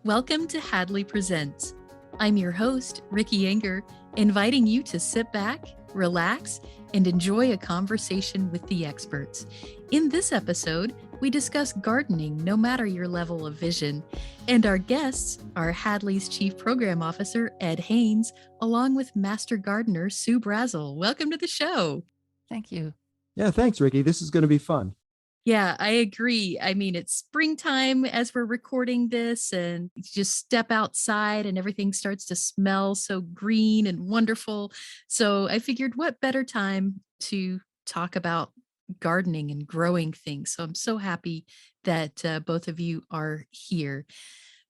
Welcome to Hadley Presents. I'm your host, Ricky Enger, inviting you to sit back, relax, and enjoy a conversation with the experts. In this episode, we discuss gardening no matter your level of vision. And our guests are Hadley's Chief Program Officer, Ed Haines, along with Master Gardener, Sue Brasel. Welcome to the show. Thank you. Yeah, thanks, Ricky. This is going to be fun. Yeah, I agree. I mean, it's springtime as we're recording this, and you just step outside and everything starts to smell so green and wonderful. So I figured what better time to talk about gardening and growing things. So I'm so happy that both of you are here.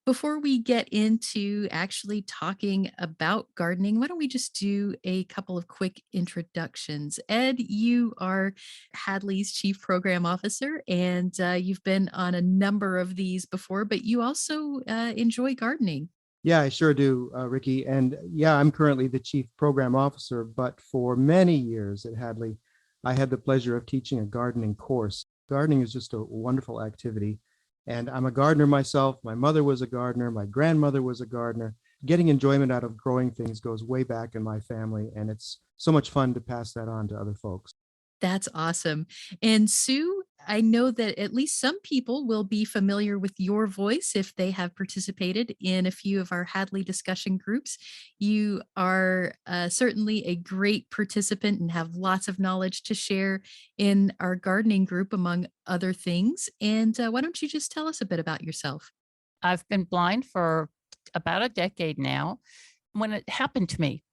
Before we get into actually talking about gardening, why don't we just do a couple of quick introductions? Ed, you are Hadley's Chief Program Officer, and you've been on a number of these before, but you also enjoy gardening. Yeah, I sure do, Ricky. And yeah, I'm currently the Chief Program Officer, but for many years at Hadley, I had the pleasure of teaching a gardening course. Gardening is just a wonderful activity. And I'm a gardener myself. My mother was a gardener. My grandmother was a gardener. Getting enjoyment out of growing things goes way back in my family. And it's so much fun to pass that on to other folks. That's awesome. And Sue, I know that at least some people will be familiar with your voice if they have participated in a few of our Hadley discussion groups. You are certainly a great participant and have lots of knowledge to share in our gardening group, among other things. And why don't you just tell us a bit about yourself? I've been blind for about a decade now. When it happened to me,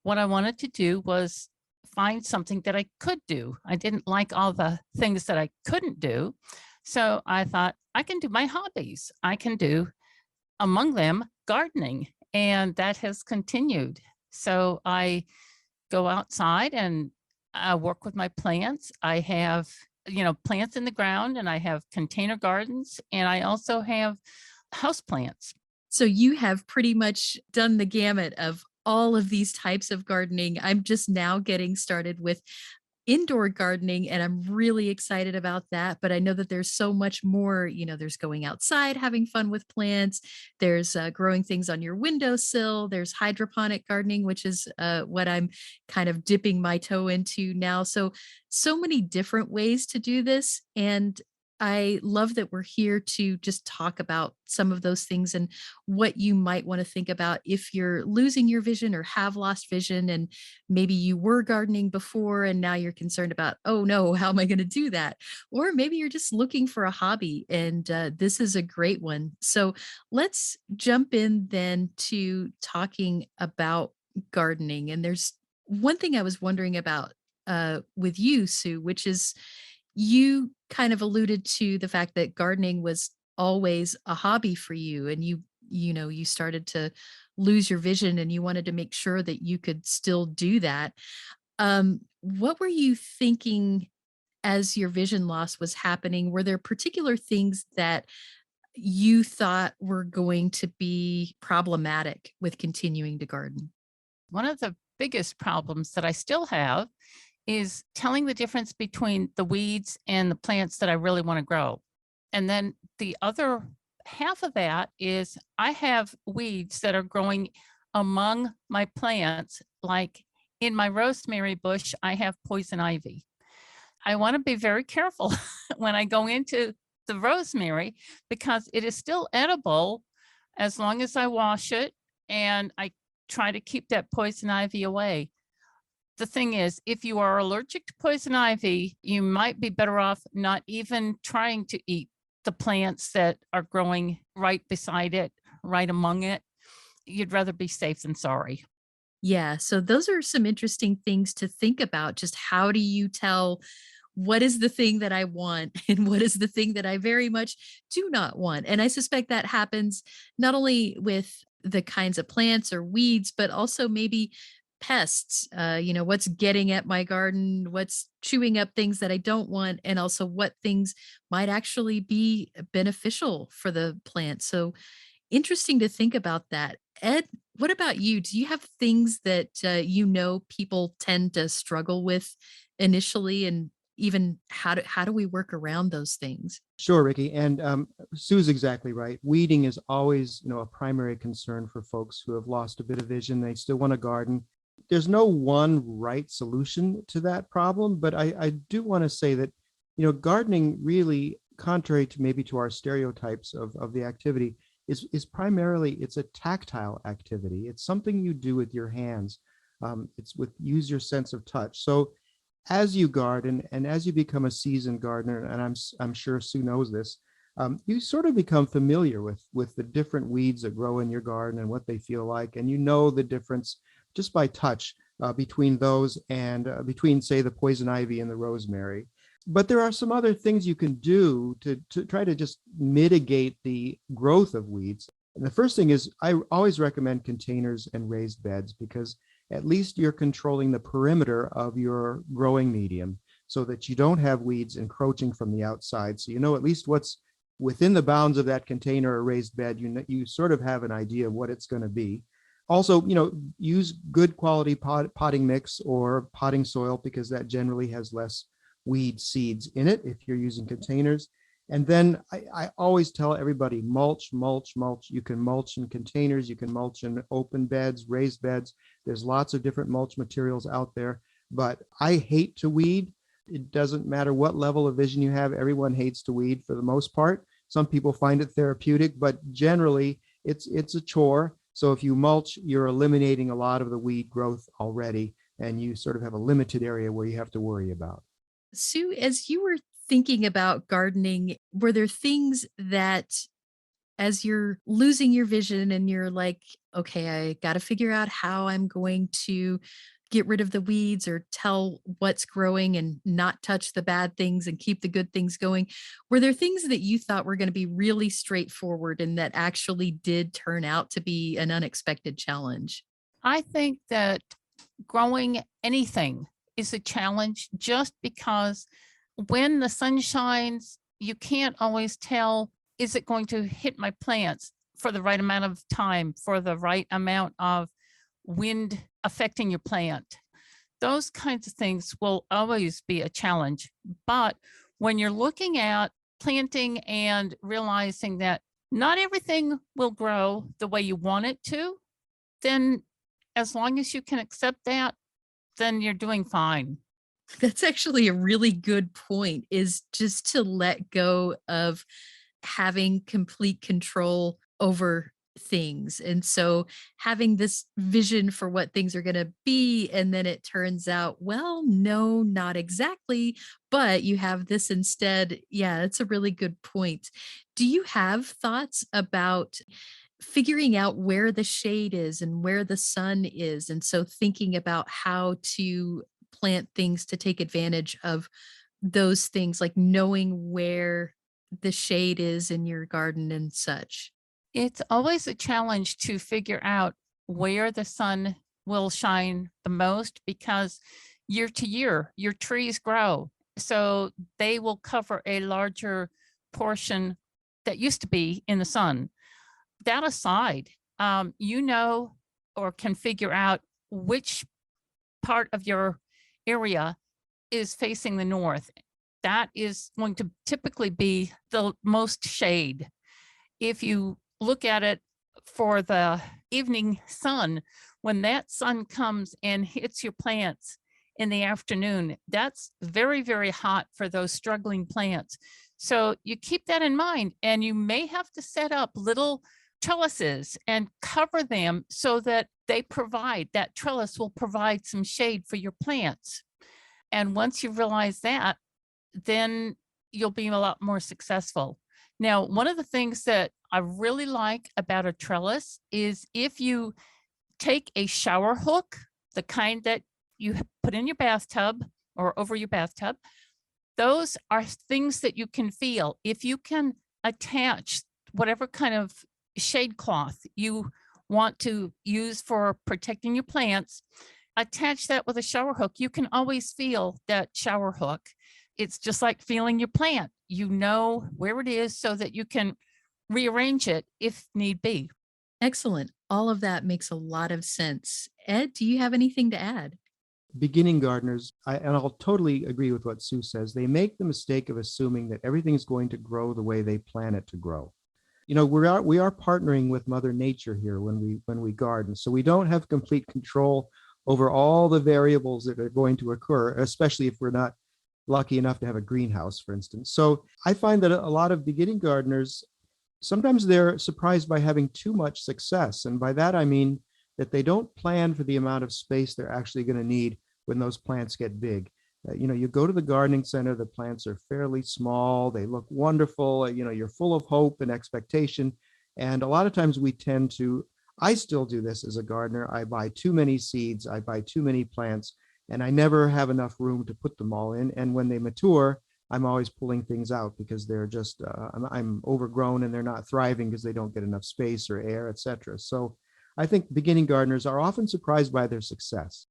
what I wanted to do was find something that I could do. I didn't like all the things that I couldn't do. So I thought I can do my hobbies. I can do, among them, gardening. And that has continued. So I go outside and work with my plants. I have, plants in the ground, and I have container gardens, and I also have house plants. So you have pretty much done the gamut of all of these types of gardening. I'm just now getting started with indoor gardening, and I'm really excited about that. But I know that there's so much more. There's going outside, having fun with plants. There's growing things on your windowsill. There's hydroponic gardening, which is what I'm kind of dipping my toe into now. So many different ways to do this. And I love that we're here to just talk about some of those things and what you might want to think about if you're losing your vision or have lost vision. And maybe you were gardening before and now you're concerned about, oh no, how am I going to do that? Or maybe you're just looking for a hobby, and this is a great one. So let's jump in then to talking about gardening. And there's one thing I was wondering about with you, Sue, which is you kind of alluded to the fact that gardening was always a hobby for you, and you started to lose your vision and you wanted to make sure that you could still do that. What were you thinking as your vision loss was happening? Were there particular things that you thought were going to be problematic with continuing to garden? One of the biggest problems that I still have is telling the difference between the weeds and the plants that I really want to grow. And then the other half of that is I have weeds that are growing among my plants. Like in my rosemary bush, I have poison ivy. I want to be very careful when I go into the rosemary because it is still edible as long as I wash it and I try to keep that poison ivy away. The thing is, if you are allergic to poison ivy, you might be better off not even trying to eat the plants that are growing right beside it, right among it. You'd rather be safe than sorry. Yeah, so those are some interesting things to think about. Just how do you tell what is the thing that I want and what is the thing that I very much do not want? And I suspect that happens not only with the kinds of plants or weeds, but also maybe pests. What's getting at my garden, what's chewing up things that I don't want, and also what things might actually be beneficial for the plant. So interesting to think about that. Ed, what about you? Do you have things that people tend to struggle with initially, and even how do we work around those things? Sure, Ricky. And Sue's exactly right. Weeding is always, a primary concern for folks who have lost a bit of vision. They still want to garden. There's no one right solution to that problem, but I do want to say that, gardening really, contrary to maybe to our stereotypes of the activity, is primarily it's a tactile activity. It's something you do with your hands. It's with use your sense of touch. So as you garden and as you become a seasoned gardener, and I'm sure Sue knows this, you sort of become familiar with the different weeds that grow in your garden and what they feel like, and you know the difference just by touch between those and between, say, the poison ivy and the rosemary. But there are some other things you can do to try to just mitigate the growth of weeds. And the first thing is I always recommend containers and raised beds because at least you're controlling the perimeter of your growing medium so that you don't have weeds encroaching from the outside. So you know at least what's within the bounds of that container or raised bed. You sort of have an idea of what it's going to be. Also, use good quality potting mix or potting soil because that generally has less weed seeds in it if you're using containers. And then I always tell everybody mulch, mulch, mulch. You can mulch in containers, you can mulch in open beds, raised beds. There's lots of different mulch materials out there, but I hate to weed. It doesn't matter what level of vision you have. Everyone hates to weed for the most part. Some people find it therapeutic, but generally it's a chore. So if you mulch, you're eliminating a lot of the weed growth already, and you sort of have a limited area where you have to worry about. Sue, as you were thinking about gardening, were there things that as you're losing your vision and you're like, okay, I got to figure out how I'm going to get rid of the weeds or tell what's growing and not touch the bad things and keep the good things going? Were there things that you thought were going to be really straightforward and that actually did turn out to be an unexpected challenge? I think that growing anything is a challenge just because when the sun shines, you can't always tell, is it going to hit my plants for the right amount of time, for the right amount of wind affecting your plant? Those kinds of things will always be a challenge. But when you're looking at planting and realizing that not everything will grow the way you want it to, then as long as you can accept that, then you're doing fine. That's actually a really good point, is just to let go of having complete control over things. And so having this vision for what things are going to be, and then it turns out, well, no, not exactly, but you have this instead. Yeah, that's a really good point. Do you have thoughts about figuring out where the shade is and where the sun is? And so thinking about how to plant things to take advantage of those things, like knowing where the shade is in your garden and such. It's always a challenge to figure out where the sun will shine the most because year to year, your trees grow. So they will cover a larger portion that used to be in the sun. That aside, or can figure out which part of your area is facing the north. That is going to typically be the most shade. If you look at it for the evening sun, when that sun comes and hits your plants in the afternoon, that's very, very hot for those struggling plants. So you keep that in mind, and you may have to set up little trellises and cover them so that that trellis will provide some shade for your plants. And once you realize that, then you'll be a lot more successful. Now, one of the things that I really like about a trellis is if you take a shower hook, the kind that you put in your bathtub or over your bathtub, those are things that you can feel. If you can attach whatever kind of shade cloth you want to use for protecting your plants, attach that with a shower hook, you can always feel that shower hook. It's just like feeling your plant. You know where it is so that you can rearrange it if need be. Excellent. All of that makes a lot of sense. Ed, do you have anything to add? beginning gardeners, and I'll totally agree with what Sue says, they make the mistake of assuming that everything is going to grow the way they plan it to grow. We are partnering with Mother Nature here when we garden, so we don't have complete control over all the variables that are going to occur, especially if we're not lucky enough to have a greenhouse, for instance. So I find that a lot of beginning gardeners, sometimes they're surprised by having too much success. And by that, I mean that they don't plan for the amount of space they're actually going to need when those plants get big. You go to the gardening center, the plants are fairly small, they look wonderful, you're full of hope and expectation. And a lot of times I still do this as a gardener. I buy too many seeds, I buy too many plants, and I never have enough room to put them all in. And when they mature, I'm always pulling things out because they're just, I'm overgrown and they're not thriving because they don't get enough space or air, etc. So I think beginning gardeners are often surprised by their success.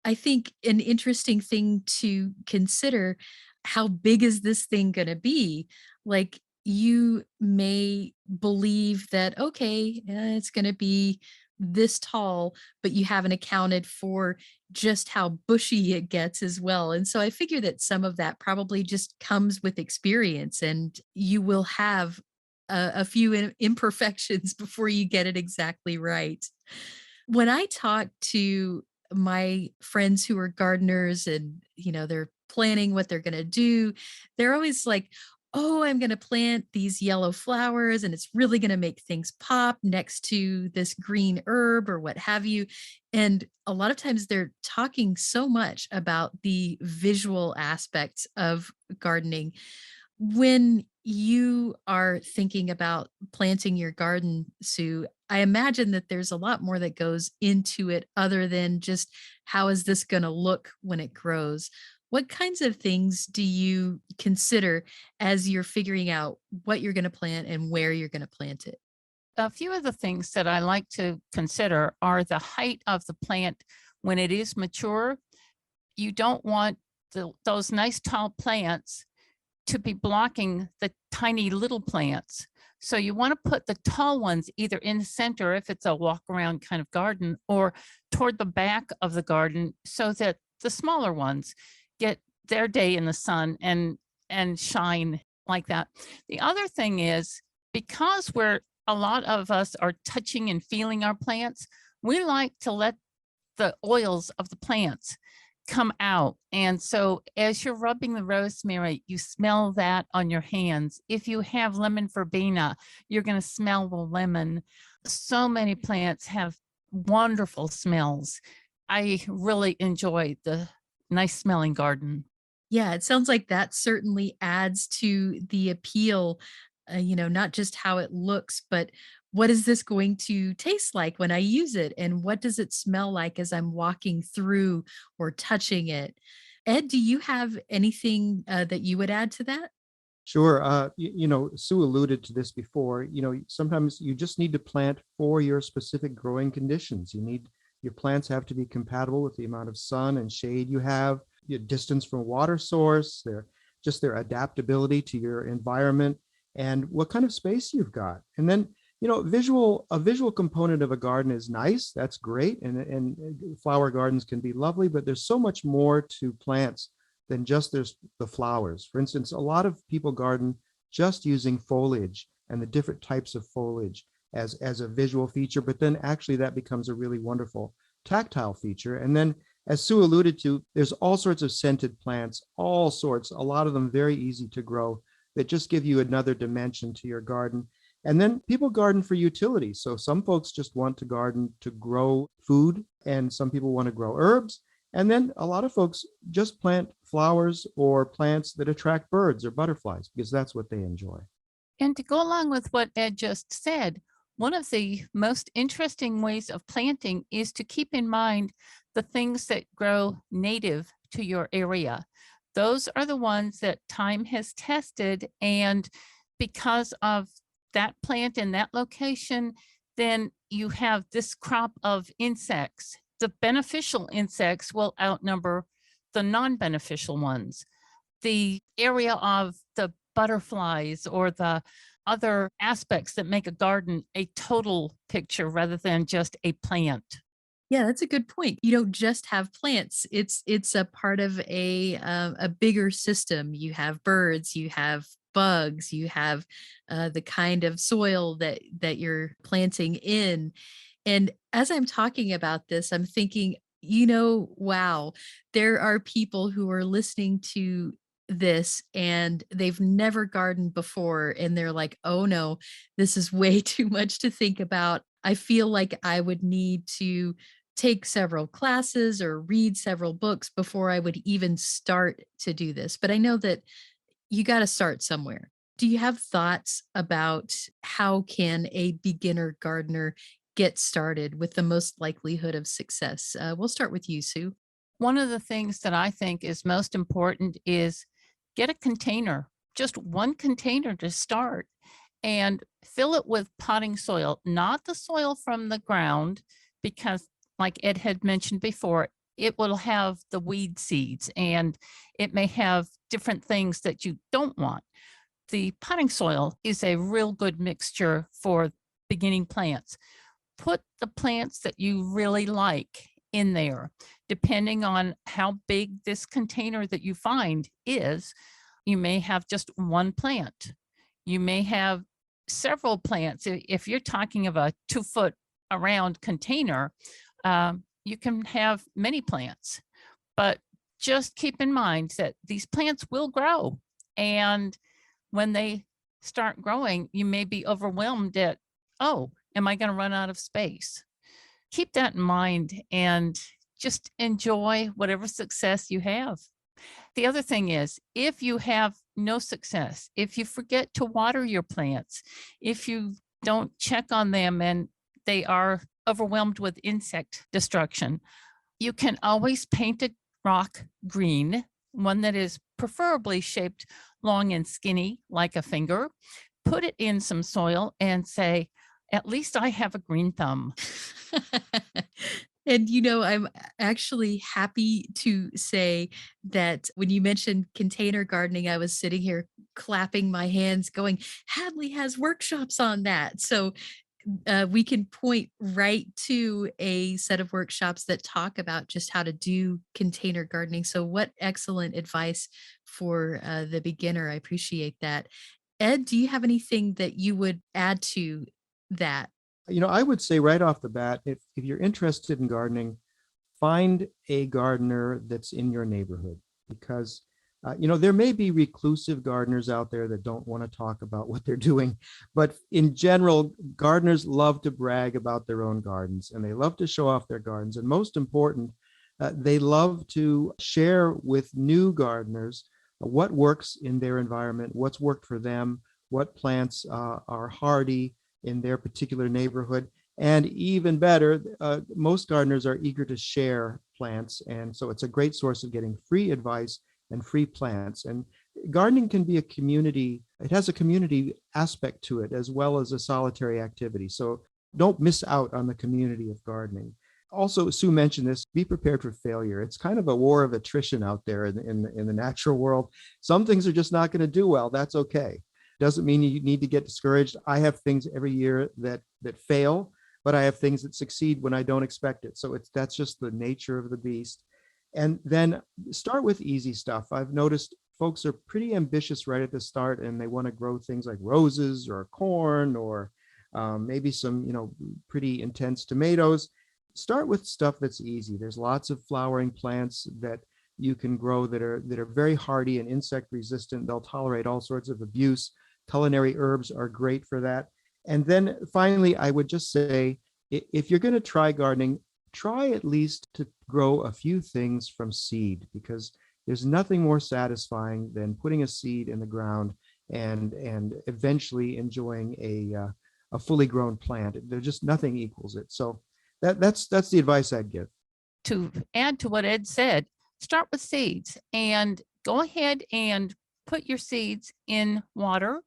I think an interesting thing to consider, how big is this thing going to be? Like, you may believe that, okay, it's going to be this tall, but you haven't accounted for just how bushy it gets as well. And so I figure that some of that probably just comes with experience, and you will have a few imperfections before you get it exactly right. When I talk to my friends who are gardeners and, they're planning what they're going to do, they're always like, "Oh, I'm going to plant these yellow flowers and it's really going to make things pop next to this green herb," or what have you. And a lot of times they're talking so much about the visual aspects of gardening. When you are thinking about planting your garden, Sue, I imagine that there's a lot more that goes into it other than just how is this going to look when it grows. What kinds of things do you consider as you're figuring out what you're going to plant and where you're going to plant it? A few of the things that I like to consider are the height of the plant when it is mature. You don't want those nice tall plants to be blocking the tiny little plants. So you want to put the tall ones either in the center if it's a walk around kind of garden, or toward the back of the garden so that the smaller ones get their day in the sun and shine like that. The other thing is, because a lot of us are touching and feeling our plants, we like to let the oils of the plants come out. And so as you're rubbing the rosemary, you smell that on your hands. If you have lemon verbena, you're going to smell the lemon. So many plants have wonderful smells. I really enjoy the nice smelling garden. Yeah, it sounds like that certainly adds to the appeal, not just how it looks, but what is this going to taste like when I use it? And what does it smell like as I'm walking through or touching it? Ed, do you have anything that you would add to that? Sure. Sue alluded to this before. Sometimes you just need to plant for your specific growing conditions. Your plants have to be compatible with the amount of sun and shade you have, your distance from water source, their adaptability to your environment, and what kind of space you've got. And then, a visual component of a garden is nice. That's great. And flower gardens can be lovely, but there's so much more to plants than just there's the flowers. For instance, a lot of people garden just using foliage and the different types of foliage as a visual feature, but then actually that becomes a really wonderful tactile feature. And then, as Sue alluded to, there's all sorts of scented plants, all sorts, a lot of them very easy to grow, that just give you another dimension to your garden. And then people garden for utility. So some folks just want to garden to grow food, and some people want to grow herbs. And then a lot of folks just plant flowers or plants that attract birds or butterflies because that's what they enjoy. And to go along with what Ed just said, one of the most interesting ways of planting is to keep in mind the things that grow native to your area. Those are the ones that time has tested, and because of that plant in that location, then you have this crop of insects. The beneficial insects will outnumber the non-beneficial ones. The area of the butterflies or the other aspects that make a garden a total picture rather than just a plant. Yeah, that's a good point. You don't just have plants. It's a part of a bigger system. You have birds, you have bugs, you have the kind of soil that you're planting in. And as I'm talking about this, I'm thinking, wow, there are people who are listening to this and they've never gardened before and they're like, "Oh no, this is way too much to think about. I feel like I would need to take several classes or read several books before I would even start to do this." But I know that you got to start somewhere. Do you have thoughts about how can a beginner gardener get started with the most likelihood of success? We'll start with you, Sue. One of the things that I think is most important is get a container, just one container to start, and fill it with potting soil, not the soil from the ground, because, like Ed had mentioned before, it will have the weed seeds and it may have different things that you don't want. The potting soil is a real good mixture for beginning plants. Put the plants that you really like in there. Depending on how big this container that you find is, you may have just one plant. You may have several plants. If you're talking of a 2 foot around container, you can have many plants. But just keep in mind that these plants will grow. And when they start growing, you may be overwhelmed at, oh, am I going to run out of space? Keep that in mind and just enjoy whatever success you have. The other thing is, if you have no success, if you forget to water your plants, if you don't check on them and they are overwhelmed with insect destruction, you can always paint a rock green, one that is preferably shaped long and skinny like a finger, put it in some soil and say, at least I have a green thumb. And I'm actually happy to say that when you mentioned container gardening, I was sitting here clapping my hands, going, Hadley has workshops on that. So we can point right to a set of workshops that talk about just how to do container gardening. So, what excellent advice for the beginner. I appreciate that. Ed, do you have anything that you would add to that? I would say right off the bat, if you're interested in gardening, find a gardener that's in your neighborhood because there may be reclusive gardeners out there that don't want to talk about what they're doing, but in general, gardeners love to brag about their own gardens and they love to show off their gardens. And most important, they love to share with new gardeners what works in their environment, what's worked for them, what plants are hardy in their particular neighborhood. And even better, most gardeners are eager to share plants. And so it's a great source of getting free advice and free plants. And gardening can be a community, it has a community aspect to it as well as a solitary activity. So don't miss out on the community of gardening. Also, Sue mentioned this, be prepared for failure. It's kind of a war of attrition out there in the natural world. Some things are just not going to do well. That's okay. Doesn't mean you need to get discouraged. I have things every year that fail, but I have things that succeed when I don't expect it. So that's just the nature of the beast. And then start with easy stuff. I've noticed folks are pretty ambitious right at the start and they want to grow things like roses or corn or maybe some, pretty intense tomatoes. Start with stuff that's easy. There's lots of flowering plants that you can grow that are very hardy and insect resistant. They'll tolerate all sorts of abuse. Culinary herbs are great for that. And then finally, I would just say, if you're going to try gardening, try at least to grow a few things from seed, because there's nothing more satisfying than putting a seed in the ground and eventually enjoying a fully grown plant. There's just nothing equals it. So that's the advice I'd give. To add to what Ed said, start with seeds and go ahead and put your seeds in water.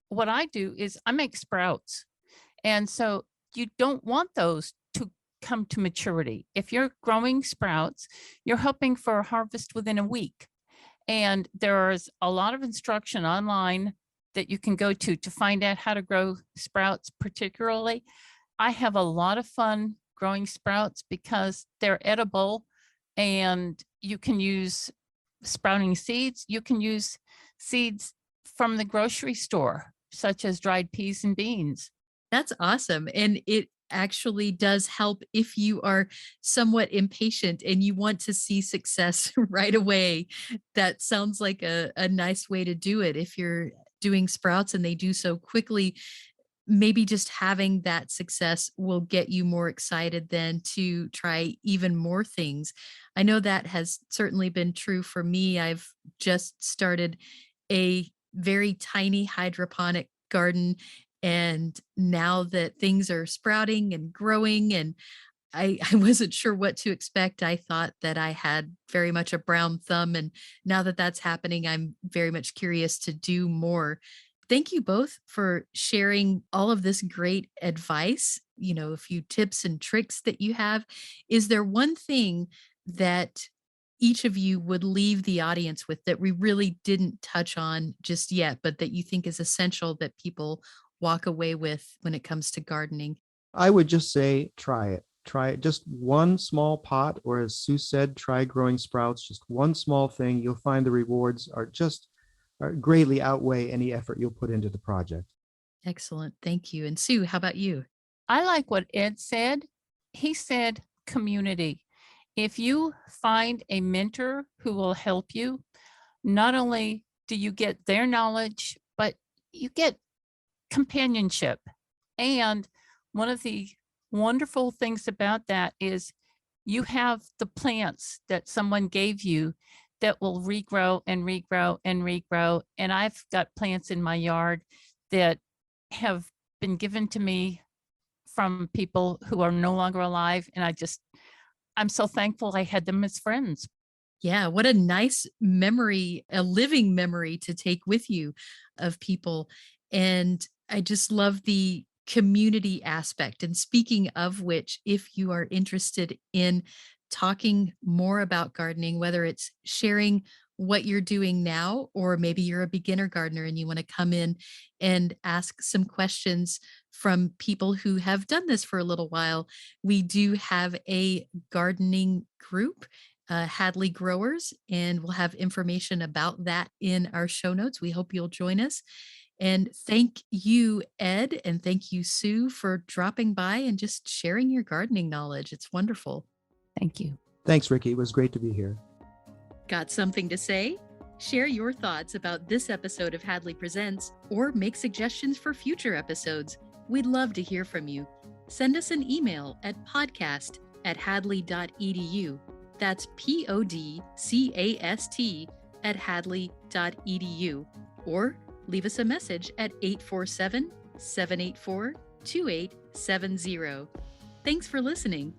What I do is I make sprouts. And so you don't want those to come to maturity. If you're growing sprouts, you're hoping for a harvest within a week. And there's a lot of instruction online that you can go to find out how to grow sprouts particularly. I have a lot of fun growing sprouts because they're edible, and you can use sprouting seeds. You can use seeds from the grocery store, such as dried peas and beans. That's awesome. And it actually does help if you are somewhat impatient and you want to see success right away. That sounds like a nice way to do it. If you're doing sprouts and they do so quickly, maybe just having that success will get you more excited than to try even more things. I know that has certainly been true for me. I've just started a very tiny hydroponic garden. And now that things are sprouting and growing, and I wasn't sure what to expect. I thought that I had very much a brown thumb. And now that that's happening, I'm very much curious to do more. Thank you both for sharing all of this great advice, a few tips and tricks that you have. Is there one thing that each of you would leave the audience with that we really didn't touch on just yet, but that you think is essential that people walk away with when it comes to gardening? I would just say, try it. Try it. Just one small pot, or as Sue said, try growing sprouts. Just one small thing. You'll find the rewards are greatly outweigh any effort you'll put into the project. Excellent. Thank you. And Sue, how about you? I like what Ed said. He said community. If you find a mentor who will help you, not only do you get their knowledge, but you get companionship. And one of the wonderful things about that is you have the plants that someone gave you that will regrow and regrow and regrow. And I've got plants in my yard that have been given to me from people who are no longer alive. And I'm so thankful I had them as friends. Yeah, what a nice memory, a living memory to take with you of people. And I just love the community aspect. And speaking of which, if you are interested in talking more about gardening, whether it's sharing what you're doing now, or maybe you're a beginner gardener and you want to come in and ask some questions from people who have done this for a little while, we do have a gardening group, Hadley Growers, and we'll have information about that in our show notes. We hope you'll join us. And thank you, Ed, and thank you, Sue, for dropping by and just sharing your gardening knowledge. It's wonderful. Thank you. Thanks, Ricky. It was great to be here. Got something to say? Share your thoughts about this episode of Hadley Presents, or make suggestions for future episodes. We'd love to hear from you. Send us an email at podcast@hadley.edu. That's podcast@hadley.edu. Or leave us a message at 847-784-2870. Thanks for listening.